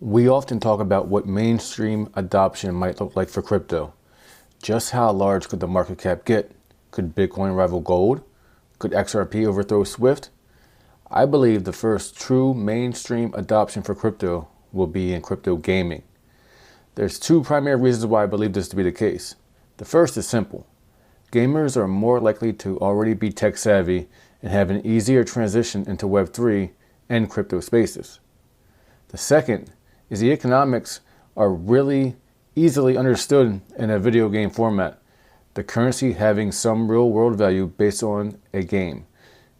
We often talk about what mainstream adoption might look like for crypto. Just how large could the market cap get? Could Bitcoin rival gold? Could XRP overthrow Swift? I believe the first true mainstream adoption for crypto will be in crypto gaming. There's two primary reasons why I believe this to be the case. The first is simple. Gamers are more likely to already be tech savvy and have an easier transition into Web3 and crypto spaces. The second is the economics are really easily understood in a video game format, the currency having some real world value based on a game,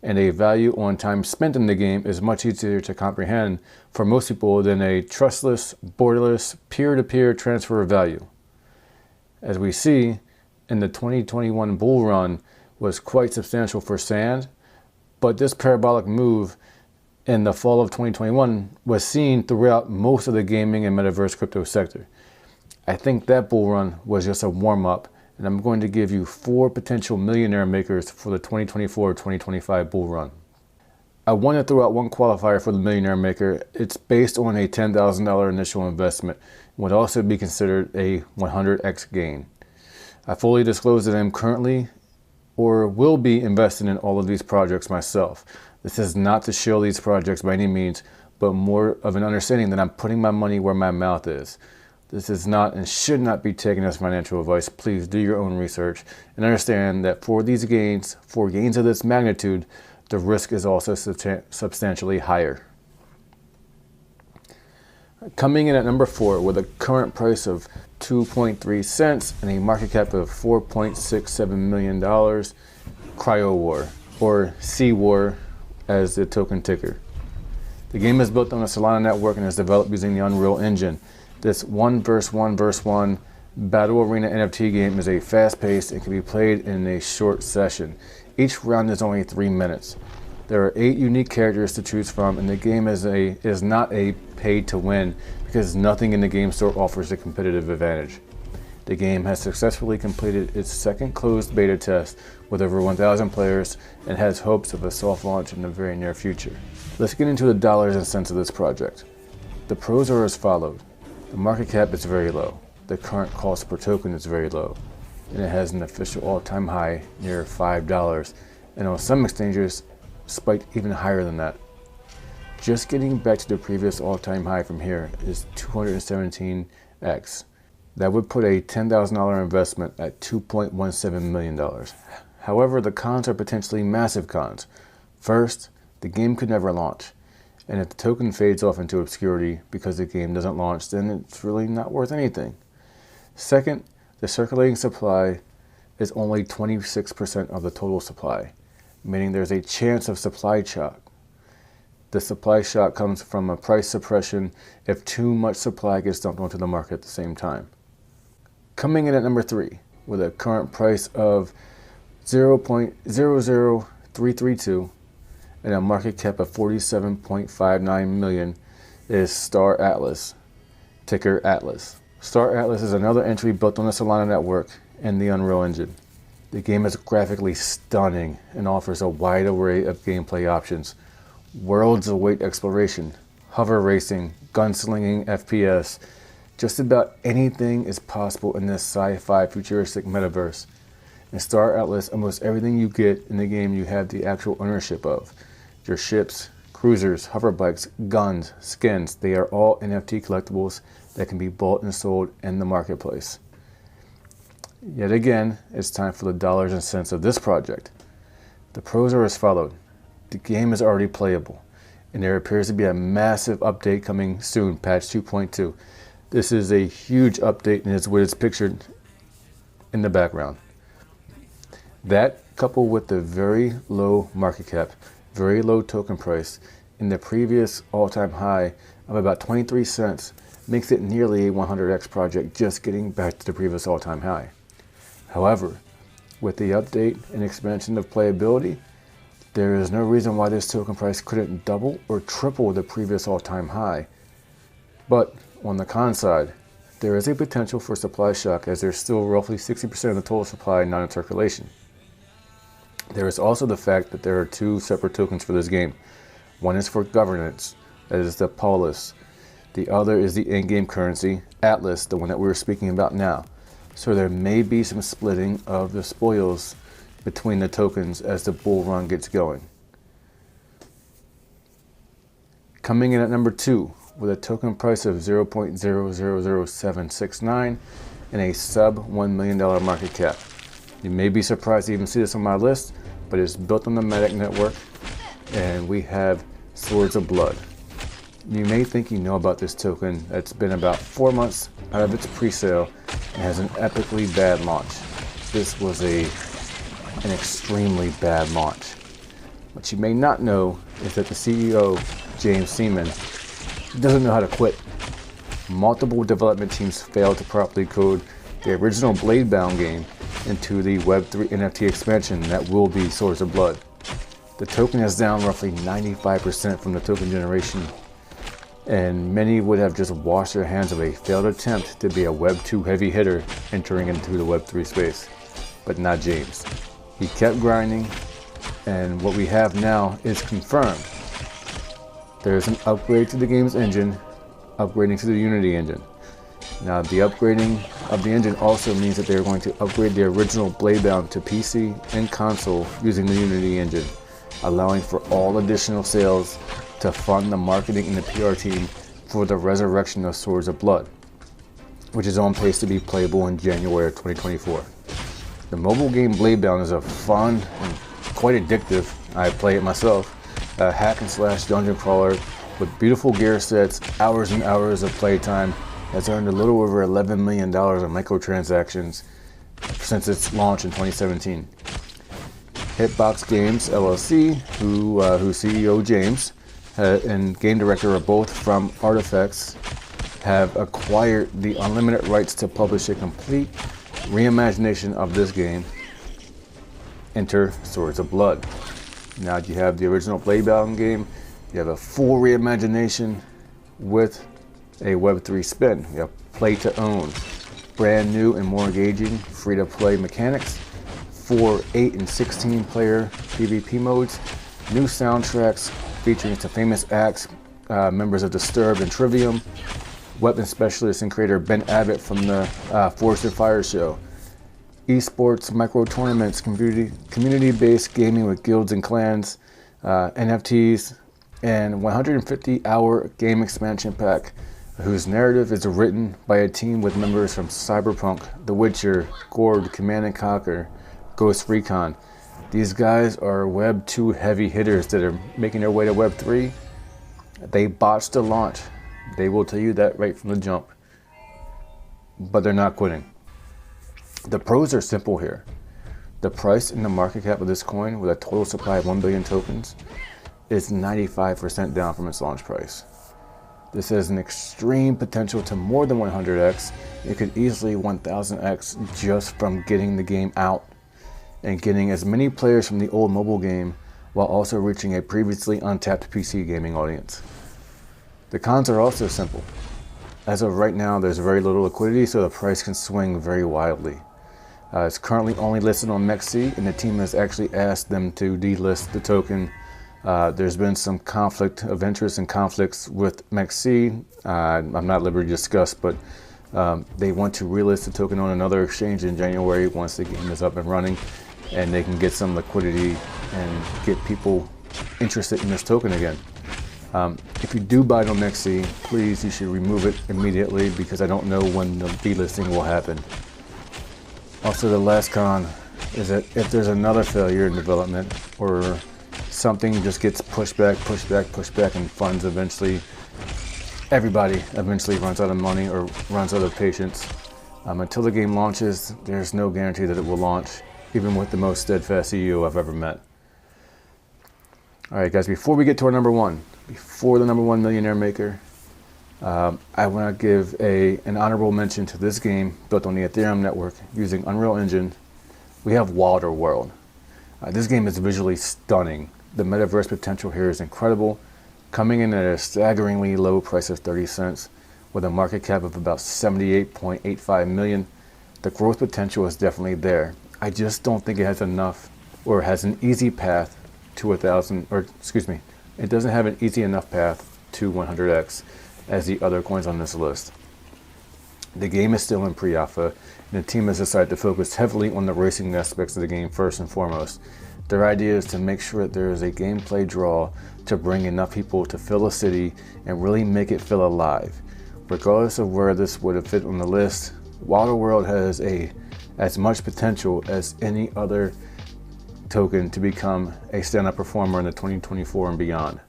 and a value on time spent in the game is much easier to comprehend for most people than a trustless, borderless, peer-to-peer transfer of value. As we see, in the 2021 bull run was quite substantial for sand, but this parabolic move in the fall of 2021 was seen throughout most of the gaming and metaverse crypto sector. I think that bull run was just a warm-up, and I'm going to give you 4 potential millionaire makers for the 2024-2025 bull run. I want to throw out one qualifier for the millionaire maker. It's based on a $10,000 initial investment and would also be considered a 100x gain. I fully disclose that I'm currently or will be investing in all of these projects myself. This is not to shill these projects by any means, but more of an understanding that I'm putting my money where my mouth is. This is not and should not be taken as financial advice. Please do your own research and understand that for these gains, for gains of this magnitude, the risk is also substantially higher. Coming in at number 4 with a current price of 2.3 cents and a market cap of $4.67 million, Cryowar, or CWAR as the token ticker. The game is built on the Solana network and is developed using the Unreal Engine. This 1 versus 1 versus 1 battle arena NFT game is a fast-paced and can be played in a short session. Each round is only 3 minutes. There are 8 unique characters to choose from, and the game is not a pay-to-win because nothing in the game store offers a competitive advantage. The game has successfully completed its second closed beta test with over 1,000 players and has hopes of a soft launch in the very near future. Let's get into the dollars and cents of this project. The pros are as followed. The market cap is very low. The current cost per token is very low. And it has an official all-time high near $5, and on some exchanges spiked even higher than that. Just getting back to the previous all-time high from here is 217x. That would put a $10,000 investment at $2.17 million. However, the cons are potentially massive cons. First, the game could never launch. And if the token fades off into obscurity because the game doesn't launch, then it's really not worth anything. Second, the circulating supply is only 26% of the total supply, meaning there's a chance of supply shock. The supply shock comes from a price suppression if too much supply gets dumped onto the market at the same time. Coming in at number 3, with a current price of 0.00332 and a market cap of 47.59 million, is staratlas, ticker Atlas. staratlas is another entry built on the Solana network and the Unreal Engine. The game is graphically stunning and offers a wide array of gameplay options. Worlds await exploration, hover racing, gunslinging, FPS. Just about anything is possible in this sci-fi futuristic metaverse. In staratlas, almost everything you get in the game you have the actual ownership of. Your ships, cruisers, hover bikes, guns, skins, they are all NFT collectibles that can be bought and sold in the marketplace. Yet again, it's time for the dollars and cents of this project. The pros are as followed. The game is already playable, and there appears to be a massive update coming soon, patch 2.2. This is a huge update, and it's what is pictured in the background. That, coupled with the very low market cap, very low token price, and the previous all-time high of about 23 cents, makes it nearly a 100x project, just getting back to the previous all-time high. However, with the update and expansion of playability, there is no reason why this token price couldn't double or triple the previous all-time high. But on the con side, there is a potential for supply shock as there's still roughly 60% of the total supply not in circulation. There is also the fact that there are 2 separate tokens for this game. One is for governance, that is the polis. The other is the in-game currency, Atlas, the one that we were speaking about now. So there may be some splitting of the spoils between the tokens as the bull run gets going. Coming in at number 2 with a token price of 0.000769 and a sub $1 million market cap. You may be surprised to even see this on my list, but it's built on the Medic network, and we have Swords of Blood. You may think you know about this token that's been about 4 months out of its pre-sale and has an epically bad launch. This was an extremely bad launch. What you may not know is that the CEO, James Seaman, doesn't know how to quit. Multiple development teams failed to properly code the original Bladebound game into the Web3 NFT expansion that will be Swords of Blood. The token is down roughly 95% from the token generation, and many would have just washed their hands of a failed attempt to be a Web2 heavy hitter entering into the Web3 space. But not James. He kept grinding, and what we have now is confirmed. There's an upgrade to the game's engine, upgrading to the Unity engine. Now, the upgrading of the engine also means that they're going to upgrade the original Bladebound to PC and console using the Unity engine, allowing for all additional sales to fund the marketing and the PR team for the resurrection of Swords of Blood, which is on pace to be playable in January of 2024. The mobile game Bladebound is a fun and quite addictive, I play it myself, a hack and slash dungeon crawler with beautiful gear sets, hours and hours of playtime, has earned a little over $11 million in microtransactions since its launch in 2017. Hitbox Games LLC, whose CEO James and game director are both from Artifacts, have acquired the unlimited rights to publish a complete reimagination of this game. Enter Swords of Blood. Now you have the original Bladebound game, you have a full reimagination with a Web3 spin. You have play to own, brand new and more engaging free-to-play mechanics, 4, 8, and 16 player PvP modes, new soundtracks featuring some famous acts, members of Disturbed and Trivium, weapon specialist and creator Ben Abbott from the Forest and Fire show, esports, micro tournaments, community-based gaming with guilds and clans, NFTs, and 150-hour game expansion pack, whose narrative is written by a team with members from Cyberpunk, The Witcher, Gord, Command & Conquer, Ghost Recon. These guys are Web 2 heavy hitters that are making their way to Web 3. They botched the launch. They will tell you that right from the jump. But they're not quitting. The pros are simple here. The price and the market cap of this coin, with a total supply of 1 billion tokens, is 95% down from its launch price. This has an extreme potential to more than 100x. It could easily 1000x just from getting the game out and getting as many players from the old mobile game while also reaching a previously untapped PC gaming audience. The cons are also simple. As of right now, there's very little liquidity, so the price can swing very wildly. It's currently only listed on MEXC, and the team has actually asked them to delist the token. There's been some conflict of interest and conflicts with MEXC. I'm not at liberty to discuss, but they want to relist the token on another exchange in January once the game is up and running, and they can get some liquidity and get people interested in this token again. If you do buy it on MEXC, please, you should remove it immediately, because I don't know when the delisting will happen. Also, the last con is that if there's another failure in development, or something just gets pushed back, and funds eventually, everybody eventually runs out of money or runs out of patience. Until the game launches, there's no guarantee that it will launch, even with the most steadfast CEO I've ever met. All right, guys, before we get to our number one, before the number one millionaire maker, I want to give an honorable mention to this game built on the Ethereum network using Unreal Engine. We have wilderworld. This game is visually stunning. The Metaverse potential here is incredible, coming in at a staggeringly low price of 30 cents with a market cap of about 78.85 million. The growth potential is definitely there. I just don't think it has enough, or has an easy path to 1,000, or excuse me, it doesn't have an easy enough path to 100x. as the other coins on this list. The game is still in pre-alpha, and the team has decided to focus heavily on the racing aspects of the game first and foremost. Their idea is to make sure that there is a gameplay draw to bring enough people to fill a city and really make it feel alive. Regardless of where this would have fit on the list, Wilderworld has as much potential as any other token to become a stand-up performer in the 2024 and beyond.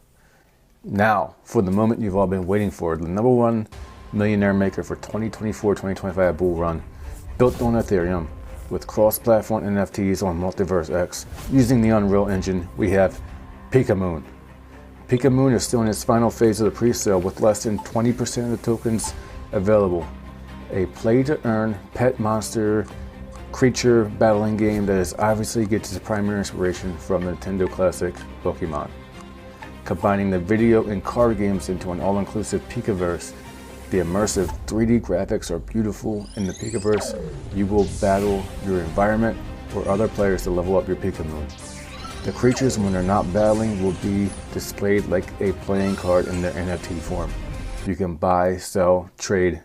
Now, for the moment you've all been waiting for, the #1 millionaire maker for 2024-2025 bull run, built on Ethereum with cross-platform NFTs on Metaverse X. Using the Unreal Engine, we have Pikam Moon. Pikam Moon is still in its final phase of the pre-sale with less than 20% of the tokens available. A play-to-earn pet monster creature battling game that is obviously gets its primary inspiration from the Nintendo classic Pokemon. Combining the video and card games into an all-inclusive Pikaverse, the immersive 3D graphics are beautiful. In the Pikaverse, you will battle your environment or other players to level up your Pikamoon. The creatures, when they're not battling, will be displayed like a playing card in their NFT form. You can buy, sell, trade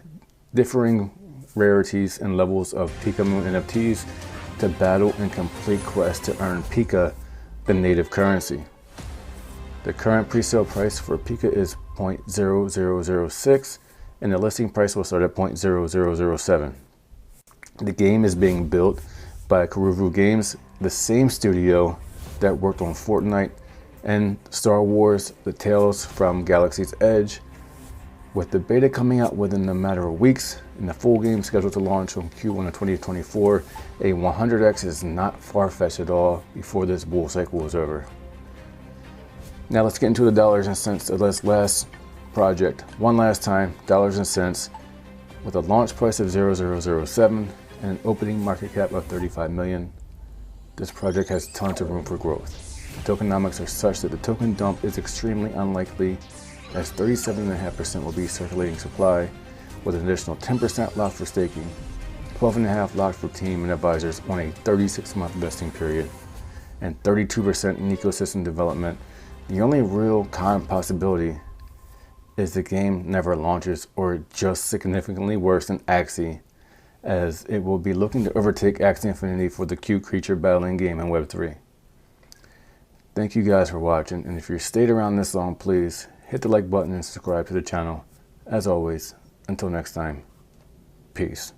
differing rarities and levels of Pikamoon NFTs to battle and complete quests to earn Pika, the native currency. The current pre-sale price for Pika is 0.0006 and the listing price will start at 0.0007. The game is being built by Cryowars Games, the same studio that worked on Fortnite and Star Wars: The Tales from Galaxy's Edge, with the beta coming out within a matter of weeks and the full game scheduled to launch on Q1 of 2024. A 100x is not far-fetched at all before this bull cycle is over. Now let's get into the dollars and cents of this last project. One last time, dollars and cents, with a launch price of 0.0007 and an opening market cap of 35 million. This project has tons of room for growth. The tokenomics are such that the token dump is extremely unlikely, as 37.5% will be circulating supply, with an additional 10% locked for staking, 12.5% locked for team and advisors on a 36-month vesting period, and 32% in ecosystem development. The only real con possibility is the game never launches, or just significantly worse than Axie, as it will be looking to overtake Axie Infinity for the cute creature battling game in Web3. Thank you guys for watching, and if you stayed around this long, please hit the like button and subscribe to the channel. As always, until next time, peace.